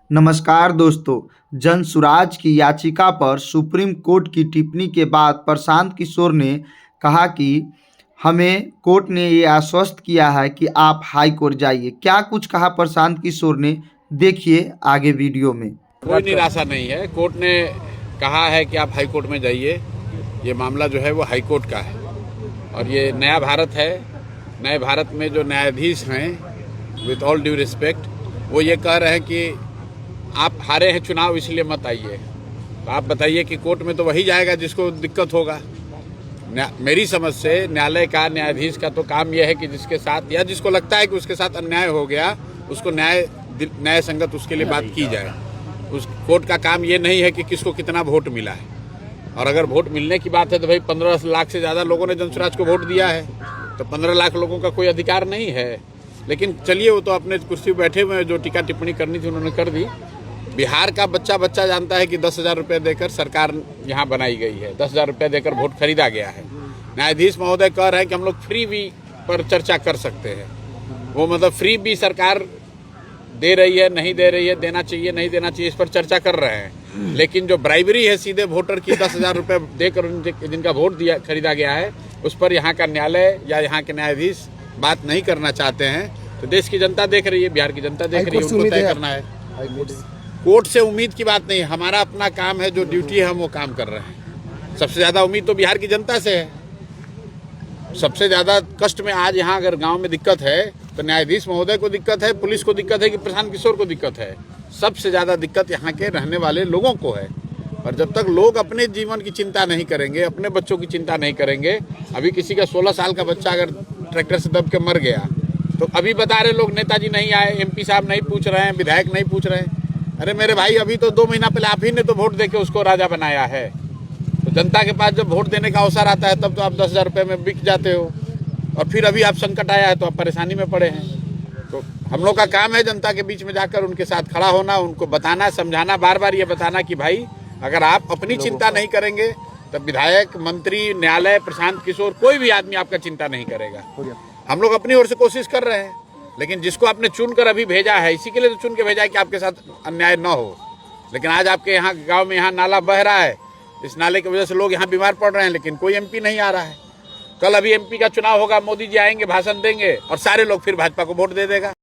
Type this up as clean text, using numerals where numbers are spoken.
नमस्कार दोस्तों। जन सुराज की याचिका पर सुप्रीम कोर्ट की टिप्पणी के बाद प्रशांत किशोर ने कहा कि हमें कोर्ट ने ये आश्वस्त किया है कि आप हाई कोर्ट जाइए। क्या कुछ कहा प्रशांत किशोर ने, देखिए आगे वीडियो में। कोई निराशा नहीं है। कोर्ट ने कहा है कि आप हाई कोर्ट में जाइए। ये मामला जो है वो हाई कोर्ट का है और ये नया भारत है। नए भारत में जो न्यायाधीश हैं, विथ ऑल ड्यू रिस्पेक्ट, वो ये कह रहे हैं कि आप हारे हैं चुनाव इसलिए मत आइए। तो आप बताइए कि कोर्ट में तो वही जाएगा जिसको दिक्कत होगा। मेरी समझ से न्यायालय का, न्यायाधीश का तो काम यह है कि जिसके साथ या जिसको लगता है कि उसके साथ अन्याय हो गया, उसको न्याय संगत उसके लिए बात की जाए। उस कोर्ट का काम ये नहीं है कि किसको कितना वोट मिला है। और अगर वोट मिलने की बात है तो भाई 15 लाख से ज़्यादा लोगों ने जनसुराज को वोट दिया है, तो 15 लाख लोगों का कोई अधिकार नहीं है। लेकिन चलिए, वो तो अपने कुर्सी पर बैठे हुए हैं, जो टीका टिप्पणी करनी थी उन्होंने कर दी। बिहार का बच्चा जानता है कि 10,000 रुपये देकर सरकार यहाँ बनाई गई है, 10,000 रुपये देकर वोट खरीदा गया है। न्यायाधीश महोदय कह रहे हैं कि हम लोग फ्री बी पर चर्चा कर सकते हैं। वो मतलब फ्री बी सरकार दे रही है, नहीं दे रही है, देना चाहिए नहीं देना चाहिए, इस पर चर्चा कर रहे हैं। लेकिन जो ब्राइबरी है सीधे वोटर की 10,000 रुपये देकर जिनका वोट दिया खरीदा गया है, उस पर यहाँ का न्यायालय या यहाँ के न्यायाधीश बात नहीं करना चाहते हैं। तो देश की जनता देख रही है, बिहार की जनता देख रही है, उनको तय करना है। कोर्ट से उम्मीद की बात नहीं, हमारा अपना काम है, जो ड्यूटी है हम वो काम कर रहे हैं। सबसे ज़्यादा उम्मीद तो बिहार की जनता से है। सबसे ज़्यादा कष्ट में आज यहाँ अगर गांव में दिक्कत है तो न्यायाधीश महोदय को दिक्कत है, पुलिस को दिक्कत है कि प्रशांत किशोर को दिक्कत है। सबसे ज़्यादा दिक्कत यहाँ के रहने वाले लोगों को है। और जब तक लोग अपने जीवन की चिंता नहीं करेंगे, अपने बच्चों की चिंता नहीं करेंगे, अभी किसी का 16 साल का बच्चा अगर ट्रैक्टर से दब के मर गया तो अभी बता रहे लोग नेताजी नहीं आए, MP साहब नहीं पूछ रहे हैं, विधायक नहीं पूछ रहे हैं। अरे मेरे भाई, अभी तो 2 महीना पहले आप ही ने तो वोट देके उसको राजा बनाया है। तो जनता के पास जब वोट देने का अवसर आता है तब तो आप 10,000 रुपये में बिक जाते हो, और फिर अभी आप संकट आया है तो आप परेशानी में पड़े हैं। तो हम लोग का काम है जनता के बीच में जाकर उनके साथ खड़ा होना, उनको बताना, समझाना, बार बार ये बताना कि भाई अगर आप अपनी चिंता नहीं करेंगे तब विधायक, मंत्री, न्यायालय, प्रशांत किशोर, कोई भी आदमी आपका चिंता नहीं करेगा। हम लोग अपनी ओर से कोशिश कर रहे हैं, लेकिन जिसको आपने चुनकर अभी भेजा है, इसी के लिए तो चुन के भेजा है कि आपके साथ अन्याय न हो। लेकिन आज आपके यहाँ गांव में यहाँ नाला बह रहा है, इस नाले की वजह से लोग यहाँ बीमार पड़ रहे हैं, लेकिन कोई MP नहीं आ रहा है। कल अभी MP का चुनाव होगा, मोदी जी आएंगे, भाषण देंगे और सारे लोग फिर भाजपा को वोट दे देगा।